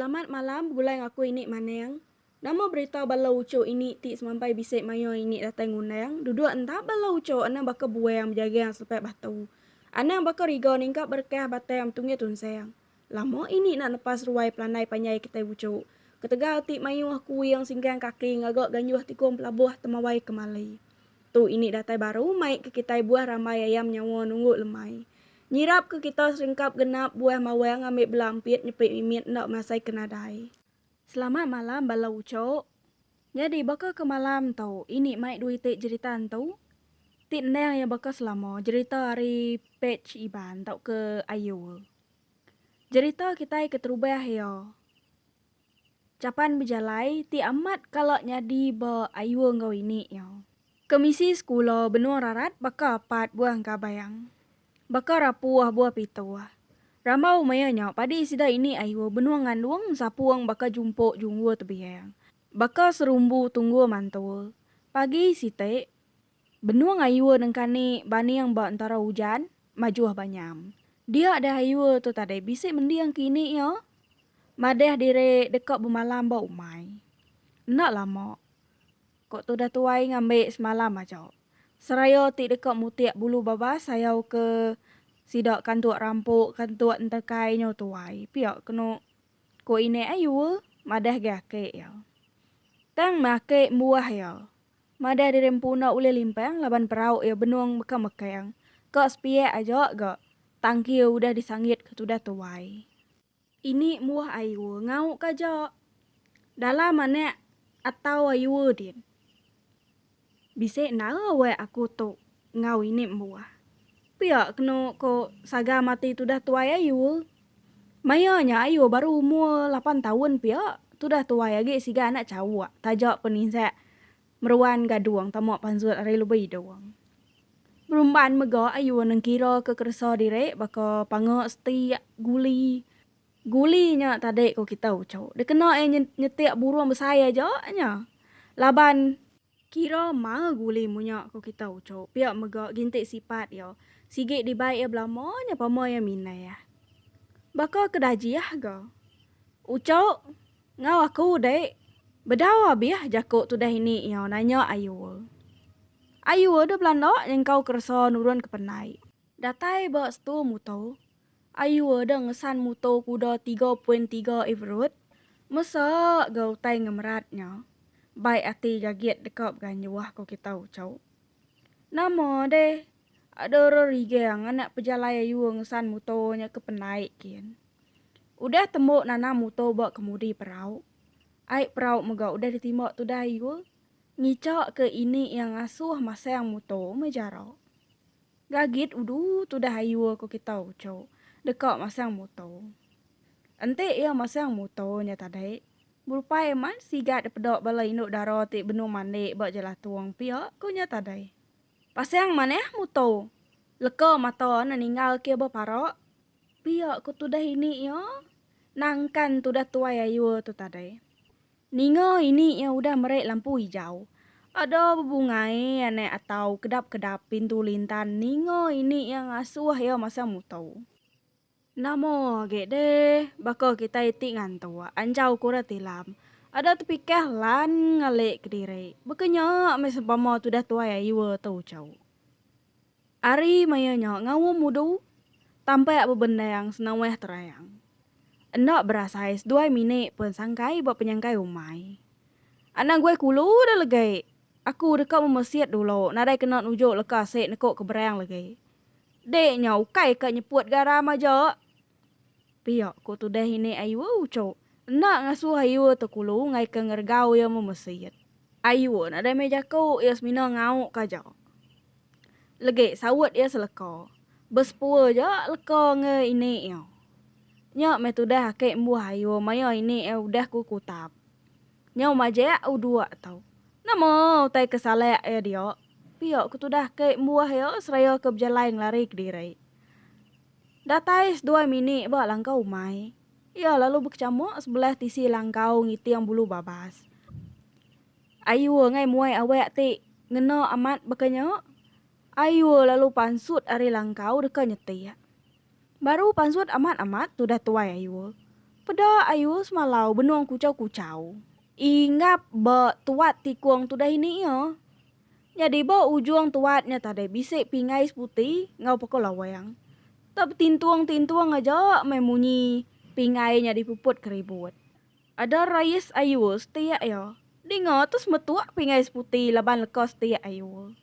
Selamat malam, gulai aku ini maneng. Nama berita balau uco ini ti semampai bisik mayo ini datang undang. Duduk entah balau uco ana baka buang menjaga yang sampai batu. Ana baka rigo ningkap berkah batem tungnya tunseng. Lama ini nak lepas ruai pelanai panyai kita uco. Ketegal ti mayu aku yang singgang kaki ngagak ganyuh tikum pelabuh temawai kemali. Tu ini datai baru mai ke kita buah ramai ayam nyawa nunggu lemai. Nyirap ke kita seringkap genap buah mawang ambil belampit nyepik mimit nak masai kenadai. Selamat malam balau ucok. Jadi baka ke malam tau ini mai duitik jeritan tau. Tik neng yang baka selama cerita hari page iban tau ke ayu. Cerita kita keterubah ya. Capan berjalai ti amat kalau nyadi ba ayu ngau ini ya. Komisi sekolah benua rarat baka apat buang kabayang. Baka rapuah buah pituah. Ramau mayanya padi sida ini ayu benua ngandung sapuang baka jumpo junggu tebihang. Baka serumbu tunggu mantul. Pagi site benua ngayu nengkani bani yang ba antara hujan majuah banyam. Dia ada ayu tu tadi bisik mendiang kini ya. Madeh dire dekat bermalam ba umai. Nak lama. Kok tu dah tuai ngambil semalam aja. Seraya ti dekat mutiak bulu babas sayau ke sidak kantuak rampuk kantuak entekai nyo tuai. Piak kena ko ini ayu madah gake ya. Tang make buah ya. Madah dirempuna ule limpang laban perau ya benuang meka-mekang. Kok spie aja gak tangki udah disangit ke tudah tuai. Ini buah ayu ngau kaja. Dalam mana atau ayu din. Bisik na we aku tu ngau ini buah. Piak kena ko saga mati tu dah tuai ayu. Mayanya ayu baru umur 8 tahun piak. Tu dah tuai lagi siga anak cawak. Tajak peninsak meruan gaduang tamak panzut hari lebih doang. Berumban mega ayu nang kira ke kersa direk baka pangak setiak guli. Gulinya tadi ko kita ucau. Dia kena nyetik burung besaya aja nya. Laban kira mah guli munya ko kita ucau. Piak mega gintik sifat ya. Sigit di baik ya belamanya pama ya mina ya. Baka kedaji ya ga. Ucau ngau aku dek. Bedawa biah jakuk tu dah ini ya nanya ayu. Ayu ada Belanda yang kau kerasa nurun ke penai. Datai ba stu muto. Ayu ada ngesan muto kuda 3.3 Everett. Masa gau tai ngemeratnya. Baik ati jaget dekap ganyuah ko kita ucau. Nama deh. Ada rorige yang anak pejalai ayu ngesan mutonya ke penai kian. Udah tembok nana muto bak kemudi perau. Aik perau mega udah ditimbok tu dah ayu. Ngicak ke ini yang asuh masa yang muto mejaro. Gagit udu tu dah ayu ko kita ucau. Dekak masa yang muto. Ente ya masa yang muto nya tadi. Berupa eman sigat pedok bala induk daro ti benu mandi bak jelah tuang piak ko nya tadi. Pasang maneh muto. Leka mata na ninggal ke ba parok. Piak ko tu dah ini ya. Nangkan tu dah tuai ayu tu tadi. Ningo ini yang udah merek lampu hijau. Ada bebungai ane atau kedap-kedap pintu lintan. Ningo ini yang asuh ya masa muto. Namo gede bako kita iti ngantua. Anjau kura tilam. Ada tepikah lan ngalik kediri. Bekenya mesempama tu dah tuai ayu tau cau. Ari mayanya ngawu mudu. Tampai apa benda yang senaweh terayang. Endak berasa es 2 minit pun sangkai buat penyangkai umai. Anak gue kulu dah legai. Aku dekat memesiat dulu. Nadai kena nujuk leka sek nekok keberang lagi. Deknya ukai ke nyeput garam aja. Piak ku tu dah ini ayu ucok. Endak ngasuh ayu tu kulu ngai ke ngergau yang memesiat. Ayu nadai meja ku Yasmina ngau kaja. Lagi sawut ya seleka. Bespua aja leka nge ini ya. Nyak me tu dah kek mbuah ayu maya ini udah ku kutap. Nyau majak udua tau. Nama utai kesalek ya dia. Piak ku tu dah kek mbuah ya seraya ke berjalan lari ke diri. Datai 2 minit bak langkau umai. Ya lalu berkecamuk sebelah tisi langkau ngiti yang bulu babas. Ayu ngai muai awek ti ngena amat bekenya. Ayu lalu pansut ari langkau deka nyeti. Baru pansut amat-amat tu dah tuai ayu. Pada ayu semalau benuang kucau-kucau. Ingat be tuat tikung tu dah ini ya. Jadi be ujung tuatnya tadi bisik pingai putih ngau pokok lawang. Tak tintuang-tintuang aja memunyi pingainya dipuput keribut. Ada rais ayu setia ya. Dingo terus metuak pingai putih laban lekos setia ayu.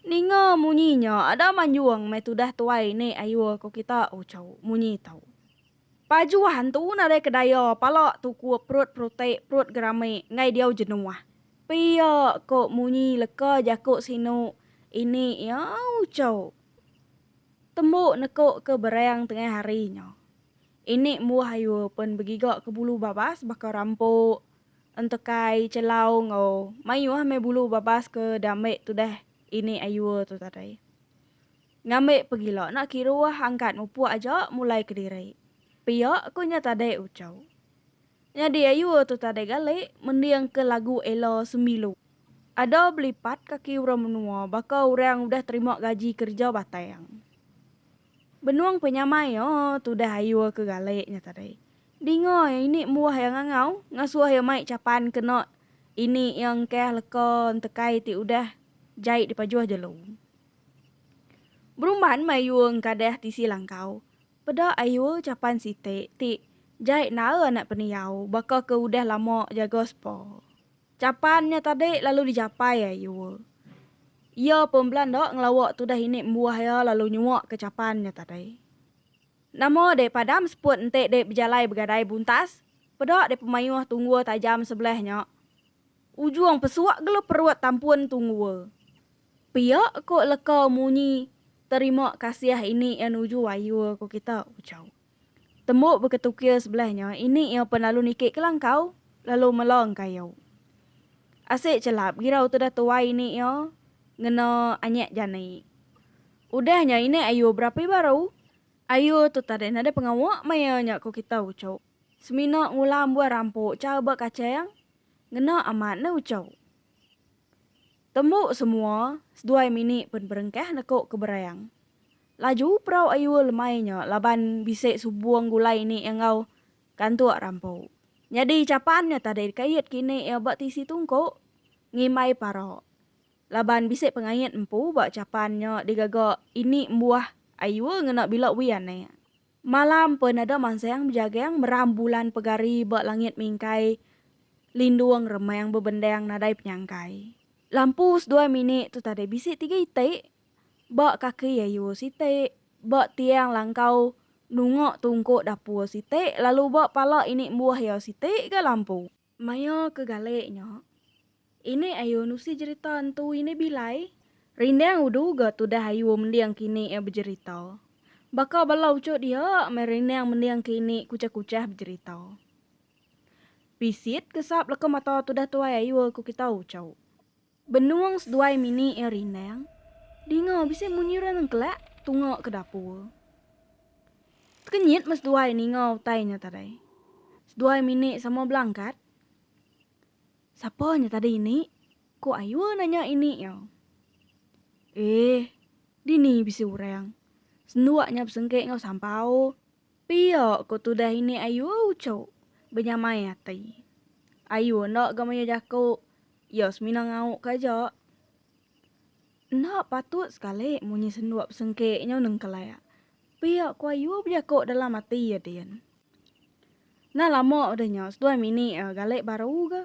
Ningo munyinya ada manjuang metudah tuai ni ayu ko kita ucau munyi tau. Pajuan tu nare kedaya palak tu kuat perut protek perut gerame ngai dia jenuah. Pia ko munyi leka jakuk sinu ini ya ucau. Tembuk nekuk ke berang tengah harinya. Ini muah ayu pun begigak ke bulu babas bakal rampuk. Entekai celau ngau. Mayuah me bulu babas ke damek tu dah. Ini ayu tu tadi. Ngamek pegila nak kiruah angkat mupu aja mulai kediri. Pia aku nyata dek ucau. Jadi ayu tu tadi gale mendiang ke lagu Elo Semilu. Ada belipat kaki orang menua bakal orang udah terima gaji kerja batayang. Benuang penyamai yo tu dah ayu ke gale nyata dek. Dingo ini muah yang ngau ngasuh yang mai capan kena ini yang keh lekon tekai ti udah jahit di pajuah jelung. Berumahan mayuang kadeh ti silang kau. Pada ayu capan site ti jahit na anak peniau bakal ke udah lama jaga spo. Capannya tadi lalu dicapai ayu. Ia pembelan dok ngelawak tu dah ini buah ya lalu nyuak ke capannya tadi. Namo de padam seput entek de berjalai bergadai buntas. Pada de pemayuh tunggu tajam sebelahnya. Ujung pesuak gelo perut tampun tunggu. Pia kok leka munyi terima kasih ini yang uju ayu ko kita ucau. Tembuk berketukir sebelahnya ini yang penalu nikik ke langkau lalu melong kayau. Asyik celap girau tu dah tua ini ya ngena anyek jani. Udahnya ini ayu berapa baru? Ayu tu tadi nada pengawak mayanya ko kita ucau. Semina ngulam buah rampuk coba kacang ngena amat na ucau. Tembuk semua, sedua minit pun berengkah nekuk ke berayang. Laju perau ayu lemainya, laban bisik subuang gulai ni yang ngau kantuk rampau. Jadi capannya tadi kait kini ya bak tisi tungkuk, ngimai paro. Laban bisik pengait empu bak capannya digagak ini buah ayu ngena bilak wian. Malam pun ada mangsa yang berjaga yang merambulan pegari bak langit mingkai, linduang remah yang bebendang nadai penyangkai. Lampu 2 minit tu tadi bisik 3 itik. Bak kaki ayu sitik. Bak tiang langkau nungok tungkuk dapur sitik. Lalu bak palak ini buah ya sitik ke lampu. Maya ke galeknya. Ini ayu nusi cerita tu ini bilai. Rindang udu ga tu dah ayu mendiang kini ya bercerita. Baka balau cok dia merindang mendiang kini kucah-kucah bercerita. Pisit kesap leka mata tu dah tuai ayu ku kita ucau. Benuang seduai mini yang rindang. Dingo bisa munyiran kelak tunggu ke dapur. Kenyit mas duai ni ngau tainya tadi. Seduai mini sama belangkat. Siapanya tadi ini? Ko ayu nanya ini ya. Dini bisa urang. Senduaknya besengkek ngau sampau. Pio ko tu dah ini ayu ucau. Benyamai hati. Ayu nak gamaya jakuk. Yasmina ngau kaja. Nak patut sekali munyi senduak sengkeknya neng kelaya. Pihak ku ayu berjakuk dalam hati ya Dian. Nah lama udahnya 2 minit galek baru ke.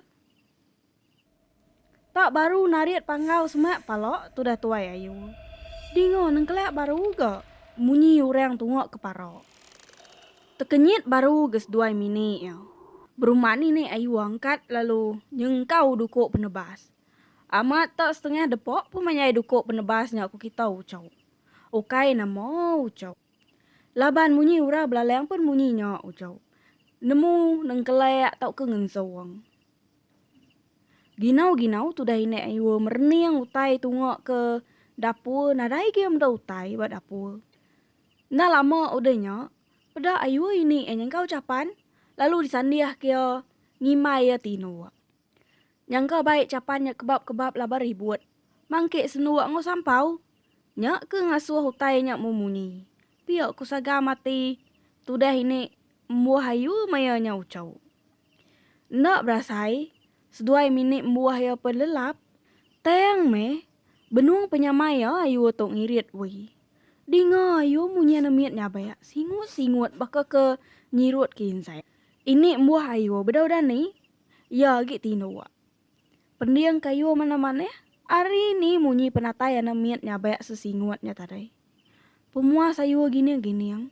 Tak baru nariat panggau semak palok tu dah tuai ayu. Dingo neng kelaya baru ke. Munyi orang tunggu ke paro. Tekenyit baru ges 2 minit ya. Beruman ini ayu angkat lalu nyengkau dukuk penebas. Amat tak setengah depok pemanyai dukuk penebasnya aku kita ucau. Okai nama ucau. Laban munyi ura belaleng pun munyinya ucau. Nemu neng kelayak tau ke ngensawang. Ginau-ginau tu dah ini ayu merni yang utai tunggu ke dapur nadai ke yang utai buat dapur. Nah lama udahnya pada ayu ini yang kau capan lalu disandiah ke ngimai ya tino. Yang kau baik capannya kebab-kebab labar ribut. Mangkik senuak ngau sampau. Nyak ke ngasuh utai nyak memunyi. Piok ku saga mati. Tu dah ini muah ayu mayanya ucau. Nak berasai, seduai minit muah ya pelelap, tayang me, benuang penyamaya ayu tok ngirit wei. Dinga ayu munya namiat nyabaya, singut baka ke nyirut kinsai. Ini muah ayu bedau ni, ya git tino. Pendiang kayu mana-mana, hari ni munyi penatai namiat nyabaya sesinguatnya tadai. Pemuas ayu gini yang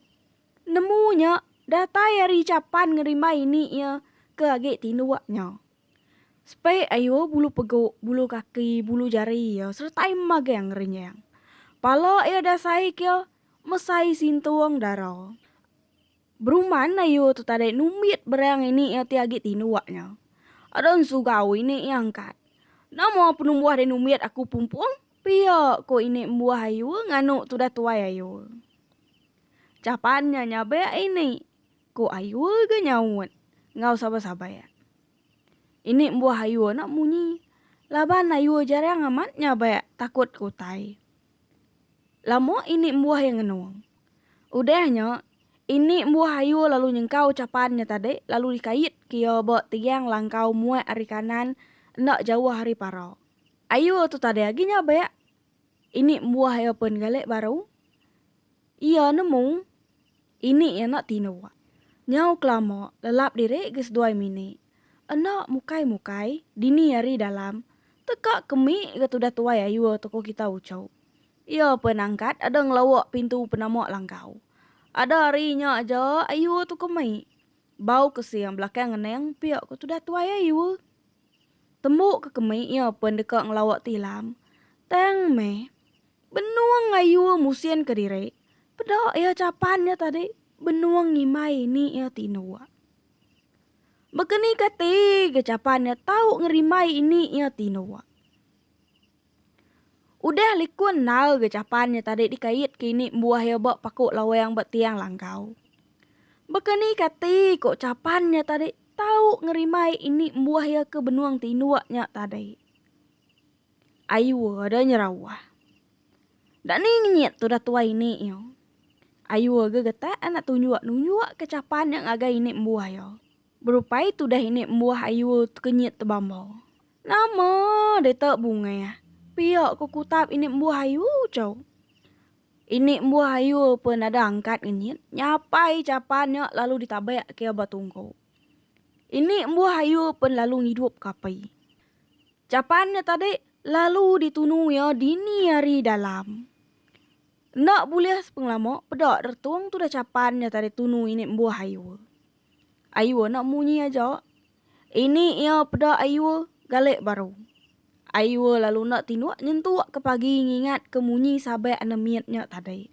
nemunya datai hari capan ngerima ini ya ke agak tinuaknya. Supaya ayo bulu peguk, bulu kaki, bulu jari ya serta imag yang renyang. Palo ya dasai kyo mesai sintuang darah. Beruman ayo tu tadai numit berang ini ya tiagi tinuaknya. Adon sugau ini yang kat. Namo penumbuh de numit aku pumpung, pia ko ini buah ayu nganu tu dah tuai ayu. Capannya nyabe ini, ko ayu ge nyawut. Ngau sabar-sabar ya. Ini buah ayu nak munyi. Laban ayu jarang amat nyabe takut kutai. Lamo ini buah yang ngenuang. Udahnya ini buah ayu lalu nyengkau capannya tadi lalu dikait kio bot tiang langkau muat hari kanan nak jauh hari paro. Ayu tu tadi lagi nyabe. Ini buah ayu pun galek baru. Iya nemu. Ini ya nak tino. Nyau kelamo lelap diri ges 2 minit. Enak mukai dini hari dalam. Teka kemi ke dah tuai ayu toko kita ucau. Iya penangkat ada ngelawak pintu penamok langkau. Ada harinya aja ayu tu kemi. Bau kesiang belakang ngeneng piak ke dah tuai ayu. Tembuk ke kemi iya pendekat ngelawak tilam. Teng me. Benuang ayu musian ke diri. Pedak ya capannya tadi. Benuang ngimai ni ya tinua. Bekeni kati kecapannya tahu ngerimai ini ya tinua. Udah likun nal kecapannya tadi dikait kini buah ya bak pakuk lawang bak tiang langkau. Bekeni kati kok capannya tadi tahu ngerimai ini buah ya ke benuang tinuaknya tadi. Ayu ada nyerawah. Dan ni nyet tu dah tua ini yo. Ayu aga geta anak tunjuk kecapan yang agak ini buah yo. Berupai tu dah ini buah ayu kenyit tebambau. Nama detak bunga ya. Piak ku kutap ini buah ayu cow. Ini buah ayu pun ada angkat kenyit. Nyapai capannya lalu ditabak ke batungko. Ini buah ayu pun lalu hidup kapai. Capannya tadi lalu ditunu ya dini hari dalam. Nak boleh penglamo pedak dertuang tu dah capannya tadi tunu ini buah ayu. Ayu nak munyi aja. Ini ya pedak ayu galek baru. Ayu lalu nak tinuk nyentuh ke pagi ngingat ke munyi sabai anemiatnya tadi.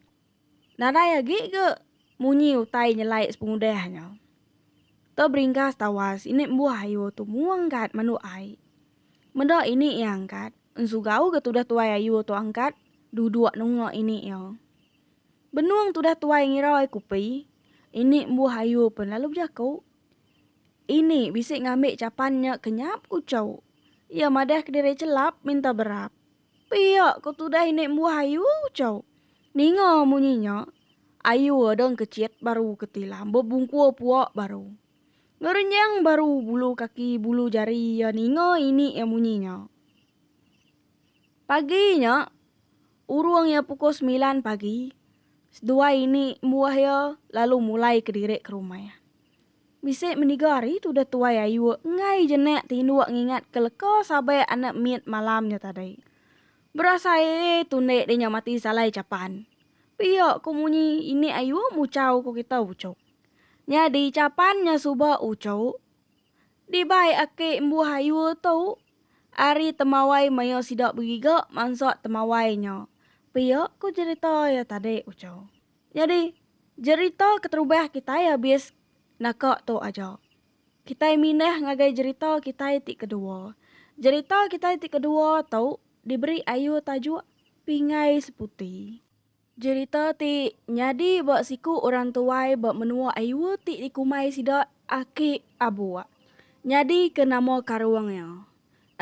Nada lagi ke munyi utai nyelai sepengudahnya. Terbringkas tawas ini buah ayu tu muangkat manu ai. Mendak ini yang angkat. Ensugau ke tu dah tuai ayu tu angkat. Duduk nunggu ini ya. Benuang tu dah tuai ngirau kupi. Ini buah ayu pun lalu berjakau. Ini bisik ngambil capannya kenyap ucau. Ya madah kediri celap minta berap. Piak kau tu dah ini buah ayu ucau. Ninga munyinya. Ayu adang kecit baru ketilam. Bebungku puak baru. Ngerenyang baru bulu kaki bulu jari ya ninga ini ya munyinya. Paginya. Uruang ya pukul 9 pagi. Sedua ini buah ya lalu mulai kediri ke rumah ya. Bisik menigari tu dah tuai ayu ngai jenek tinduak ngingat keleko sabai anak miet malamnya tadi. Berasa tu nek dia mati salai capan. Piak ku munyi ini ayu mucau ku kita ucok. Nyadi capannya suba ucok. Dibai ake buah ayu tau. Ari temawai mayo sidak begiga mansok temawainya. Piak ku cerita ya tadi ucok. Jadi cerita keterubah kita ya bias nakak tu aja. Kita minah ngagai cerita kita itik kedua. Cerita kita itik kedua tau diberi ayu tajuk pingai seputi. Cerita ti nyadi bak siku orang tuai bak menua ayu ti dikumai sidak aki abuak. Nyadi ke nama karuangnya.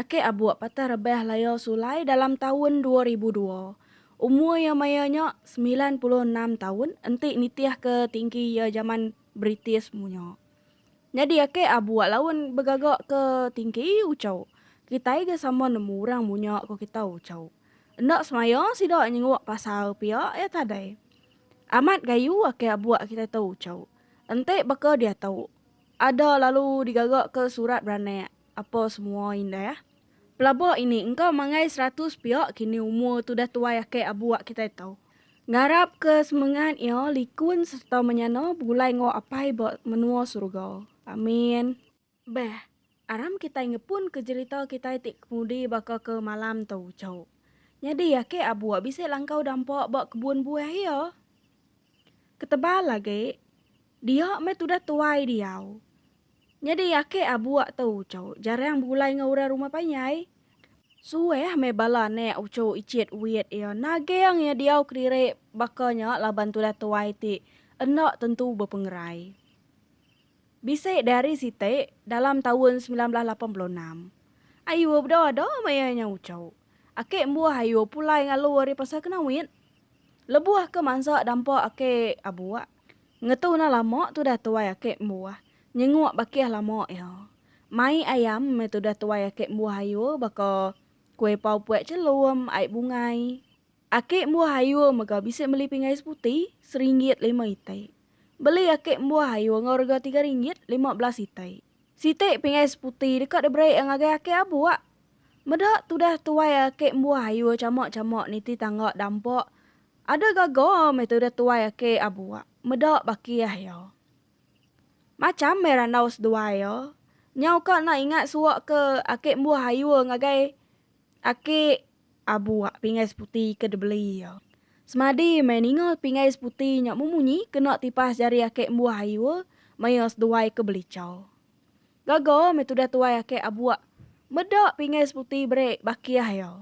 Aki abuak patah rebah layo sulai dalam tahun 2002. Umur yang mayanya 96 tahun. Entik nitiah ke tinggi ya zaman British munyo. Jadi ake abuak lawan begagak ke tingki ucau. Kita ke sama nemu orang munyo ko kita ucau. Ndak semaya sidak nyenguk pasal pia ya tadai. Amat gayu ake abuak kita tahu ucau. Ente baka dia tahu. Ada lalu digagak ke surat beranak. Apa semua indah ya. Pelabok ini engkau mangai 100 piak kini umur tu dah tua ake abuak kita tahu. Ngarap ke semangat ia likun serta menyana bulai ngo apai buat menua surga. Amin. Beh, aram kita ngepun ke cerita kita itik kemudi baka ke malam tau cau. Jadi ya ke abuak bisa langkau dampak buat kebun buah ya. Ketebal lagi, dia me tu dah tuai diau. Jadi ya ke abuak tau cau, jarang bulai ngaura rumah panyai. Suwe me bala ne uco icit wit ya nageang ya diau krire bakanya laban tu dah tuai ti enak tentu berpengerai. Bisa dari site dalam tahun 1986. Ayu berdoa mayanya ucau. Ake mbuah ayu pulai ngalu dari pasal kenawit. Lebuah ke mansa dampak ake abuak. Ngetu na lama tu dah tuai ake mbuah. Nyenguk bakiah lama ya. Mai ayam me tu dah tuai ake mbuah ayu baka kue pau puek celum, air bungai. Ake mbuah ayu maka bisa beli pingai putih RM1.5. Beli ake mbuah ayu ngorga RM3.15. Site pingai putih dekat debrai yang agak ake abuak. Medak tu dah tuai ake mbuah ayu camak-camak niti tangga dampak. Ada gagal me tu dah tuai ake abuak. Medak bakiah ya. Macam merah naus dua ya. Nyau kak nak ingat suak ke ake mbuah ayu ngagai ake abuak pingai putih ke debeli ya. Semadi meningal pingai putih nyak mumunyi kena tipas jari ake mbuah ayu mayos duai ke belicau. Gagal me tu dah tuai ake abuak. Medak pingai putih brek bakiah ya.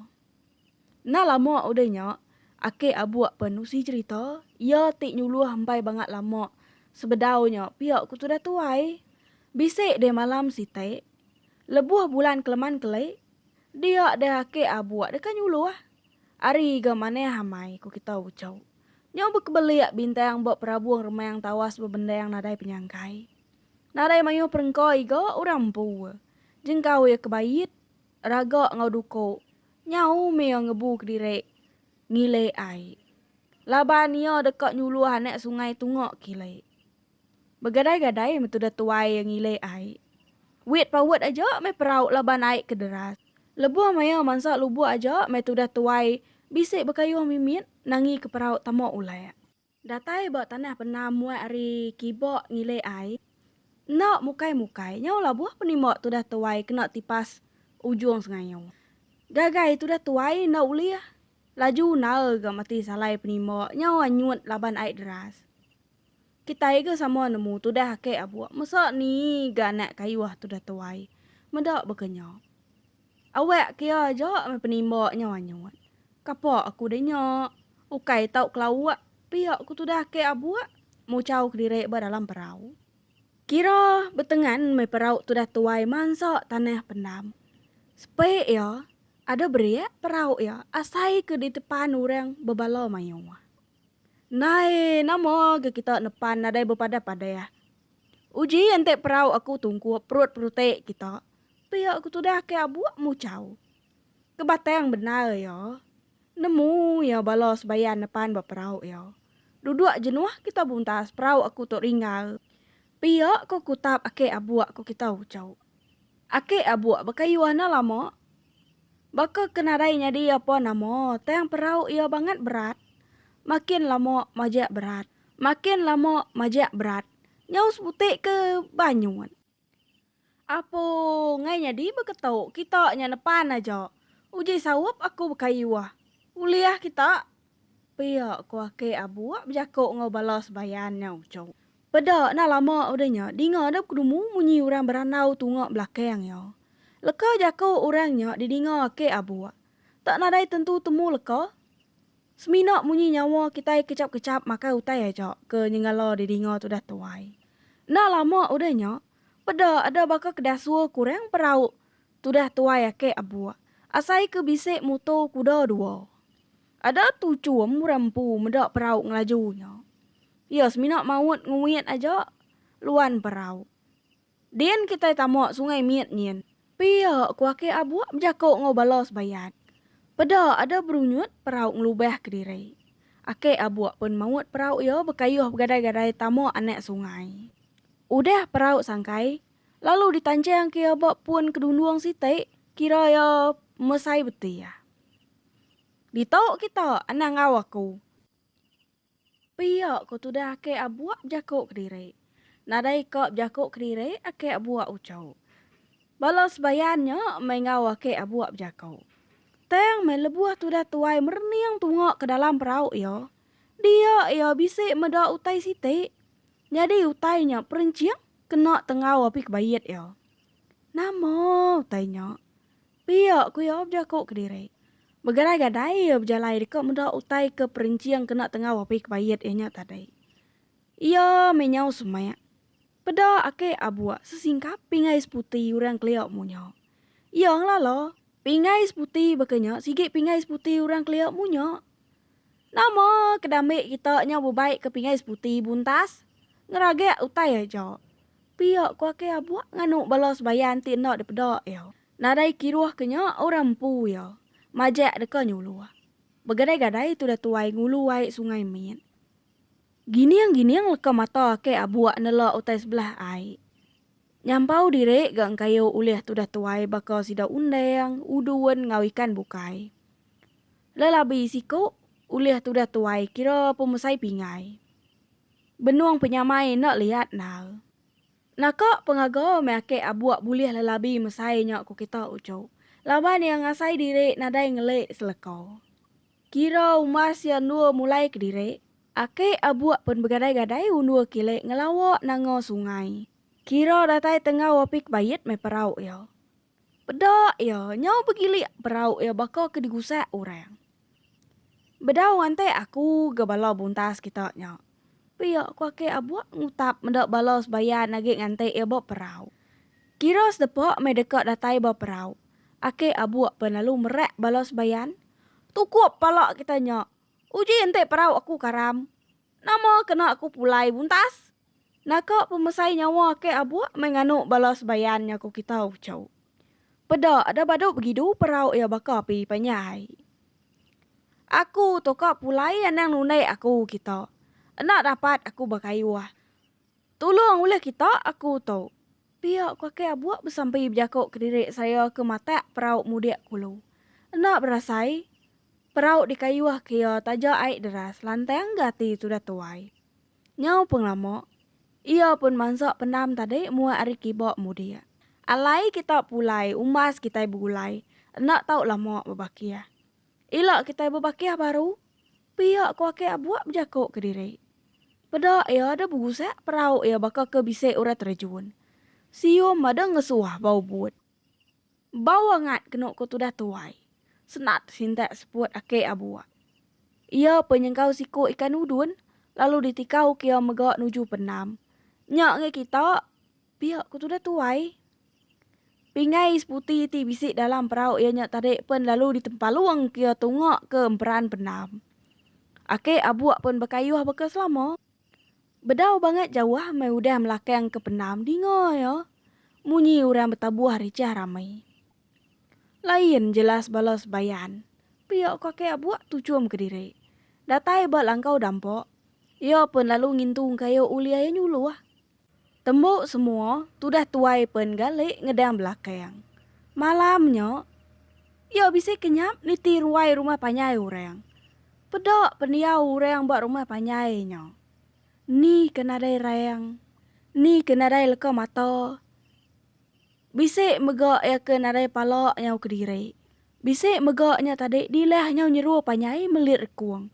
Nah lama udah nyak ake abuak penusi cerita ia tik nyuluh sampai banget lama. Sebedaunya piak ku tu dah tuai. Bisik de malam site. Lebuh bulan keleman kelai. Dia dah ake abuak dekan nyuluh. Ari ga mane hamai ku kita ucau. Nyau berkebeliak bintang buat perabuang remah yang tawas berbenda yang nadai penyangkai. Nadai mayu perengkoi ga orang pu. Jengkau ya kebayit. Raga ngau duko. Nyau me yang ngebu kedire. Ngile ai. Laban ia dekat nyuluh anak sungai tungok kile. Begadai-gadai metu dah tuai yang ngile ai. Wit pawet aja me perauk laban ai ke deras. Lebuh maya mansak lubuh aja me tu dah tuai. Bisik berkayuh mimit nangi ke perauk tamak ulai. Datai buat tanah pernah muat ari kibok ngile ai. Nak mukai-mukai nyau labuh penimok tu dah tuai kena tipas ujung sengayau. Gagai tu dah tuai nak uliah. Laju nal ga mati salai penimok nyau anyut laban ai deras. Kita ke sama nemu tu dah ke abuak. Masa ni ga nak kayuah tu dah tuai. Medak berkenyok. Awak kia aja me penimok nyau anyut. Kapak aku denyak. Ukai tau kelawak. Piak ku tu dah ke abuak. Mucau kedire dalam perau. Kira betengan me perau tu dah tuai mansak tanah pendam. Sepek ya. Ada beriak perau ya. Asai ke di depan orang berbala mayu. Nai nama ke kita nepan nadai berpada-pada ya. Uji ente perau aku tunggu perut-perutek kita. Piak ku tu dah ke abuak mucau. Kebatang benar ya. Nemu ya balas bayan depan berperau ya. Duduk jenuh kita buntas perau aku tok ringgal. Piak ko kutap ake abuak ko kita ucau. Ake abuak bakayuana lama. Baka kenadainya dia apa nama. Tayang perau ia banget berat. Makin lama majak berat. Makin lama majak berat. Nyau seputik ke banyuan. Apa ngainya di beketau kita nya depan aja. Uji sawap aku berkayuah. Uliah kita. Piak ku ake abuak berjakuk ngau balas bayannya ucau. Pedak na lama udahnya. Dinga ada kedumu munyi orang beranau tungok belakang ya. Leka jakuk orangnya didinga ake abuak. Tak nadai tentu temu leka. Seminak munyi nyawa kita kecap-kecap maka utai aja ke nyengalo didinga tu dah tuai. Na lama udahnya. Pedak ada baka kedasua kurang perau tu dah tuai ake abuak. Asai ke bisik moto kuda dua. Ada tujuh rempu medak perau ngelajunya. Ya seminak maut nguit aja. luan perau. Dien kita tamok sungai miet nyen. Pia kuake abuak jako ngobalos bayat. Pada ada berunyut perau ngelubah kediri. Ake abuak pun maut perau yo bekayuh gadai-gadai tamok anek sungai. Udah perau sangkai, lalu ditancang ke abak pun kedunduang sitai, kira ya mesai beti ya. Ditau kita anang awaku. Pia ko tu dah ake abuak jako kediri. Nadai kop jako kediri ake abuak ucau. Balas bayannya mengawa ke abuak jako. Teng melebuah tu dah tuai merniang tungok ke dalam perau yo. Dia ya bisik meda utai sitai. Jadi utainya perenciang kena tengah wapi kebayat yo. Namo utainya. Pia ku yo jako kediri. Bergadai-gadai ya berjalai dekat muda utai ke perincian kena tengah wapi kebayat ianya tadi. Ia menyau semaya. Pada ake abuak sesingkap pingais putih orang keliak munyo. Ia ngelalo, pingais putih bakanya sigit pingais putih orang keliak munyo. Nama kedamik kita nyabu baik ke pingais putih buntas. Ngeragak utai aja. Pia ku ake abuak nganuk balas bayan ti nak depedak yo. Nadai kiruah kenya orang pu yo. Majak deka nyulu. Bergadai-gadai tu dah tuai ngulu wai sungai min. Gini yang leka mata ke abuak nela utai sebelah ai. Nyampau direk gang kayu ulih tu dah tuai baka sida undang, uduan ngawikan bukai. Lelabi siko ulih tu dah tuai kira pemesai pingai. Benuang penyamai nak lihat nal. Naka pengaga me ake abuak bulih lelabi mesai nyak ku kita ucau. Laban yang ngasai direk nadai ngelek selekau. Kira umas yang dua mulai ke direk. Ake abuak pun bergadai-gadai undua kilek ngelawak nango sungai. Kira datai tengah wapik bayit me perau yo. Bedak yo, nyau begilik perau yo baka ke digusak orang. Bedau ante aku gebala buntas kita nyak. Pia ku ake abuak ngutap mendak balos bayan nage ngante yo bak perau. Kira sedepok me dekat datai bak perau. Ake abuak penalu merek balos bayan. Tukup palak kita nyak. Uji ente perau aku karam. Nama kena aku pulai buntas. Naka pemesai nyawa ake abuak menganuk balas bayannya ku kita ucau. Pada ada baduk begitu perau ya baka pi panyai. Aku toka pulai anang nunai aku kita. Enak dapat aku bakayuah. Tolong oleh kita aku tau. Pia ku ake abuak bersampai berjakok kedirik saya ke mata perau mudik kulu. Enak berasai. Perau di kayuah kia taja air deras lantang gati sudah tuai. Nyau penglama. Ia pun mansak penam tadi mua ari kibok mudia. Alai kita pulai umas kita bulai. Enak tau lama berbakia. Ilak kita berbakia baru. Pia ku ake abuak berjakok kediri. Pada ia ada bugusak perau ia bakal ke bisik urat terjun. Siom ada ngesuah bau buat. Bau angat kena ku tudah tuai. Senat sintak sepuat ake abuak. Ia penyengkau siku ikan udun, lalu ditikau kia megak nuju penam. Nyak nge kita, pihak ku tudah tuai. Pingai putih ti bisik dalam perau ia nyak tarik pen lalu ditempaluang kia tungak ke emperan penam. Ake abuak pun berkayuh bekas lama. Bedau banget jauh mai udah melakang ke penam dingo ya. Munyi orang bertabuh ricah ramai. Lain jelas balas bayan. Pihak kakek abuak tujuam ke diri. Datai bak langkau dampok. Ia pun lalu ngintung kayu uliaya nyuluh. Tembok semua tudah tuai pen galik ngedang belakang. Malamnya, ia bisa kenyap niti ruai rumah panyai orang. Pedak peniau orang buat rumah panyainya. Ni kenadai rayang. Ni kenadai leka mata. Bisik megak ya ke nadai palak nyau kediri. Bisik megaknya tadi dilah nyau nyeru panyai melir kuang.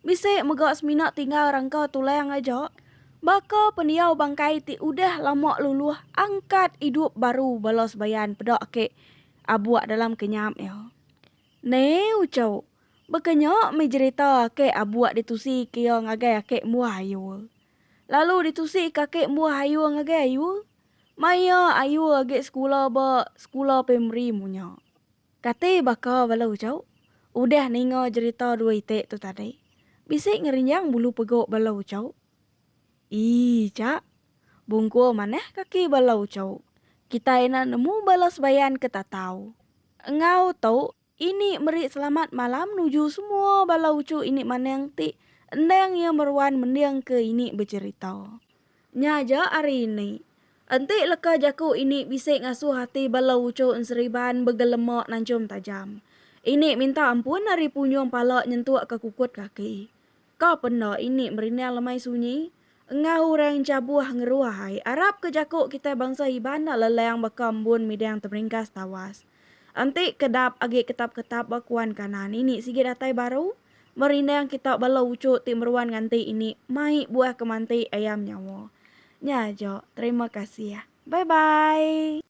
Bisik megak seminak tinggal rangka tulang aja. Baka peniau bangkai ti udah lama luluh angkat hidup baru balas bayan pedak ke abuak dalam kenyam ya. Ne ucau. Bekenya mencerita ke abuak ditusi kia ngagai ke muayu. Lalu ditusi kakek muah ayu ngagai ayu. Maya ayu agak sekolah ba sekolah pemri munya. Kate baka balau jauh. Udah ningo cerita dua itek tu tadi. Bisik ngerinyang bulu pegok balau jauh. Ih cak. Bungkul maneh kaki balau cau. Kita ena nemu balas bayan ketatau. Engau tau ini meri selamat malam nuju semua balau cu ini maneng ti endang yang meruan mendiang ke ini bercerita. Nyaja hari ini. Enti leka jaku ini bisa ngasuh hati balau cu seriban begelemak nancum tajam. Ini minta ampun hari punyong pala nyentuh ke kukut kaki. Kau pernah ini merinal lemai sunyi? Engau orang cabuh ngeruahai. Arab ke jaku kita bangsa ibana leleang bakambun midang terringkas tawas. Anti kedap agi ketap-ketap bakuan kanan ini sige datai baru. Merindang kita balau ucu ti meruan nganti ini. Mai buah kemanti ayam nyawa. Nyajo, terima kasih ya. Bye-bye.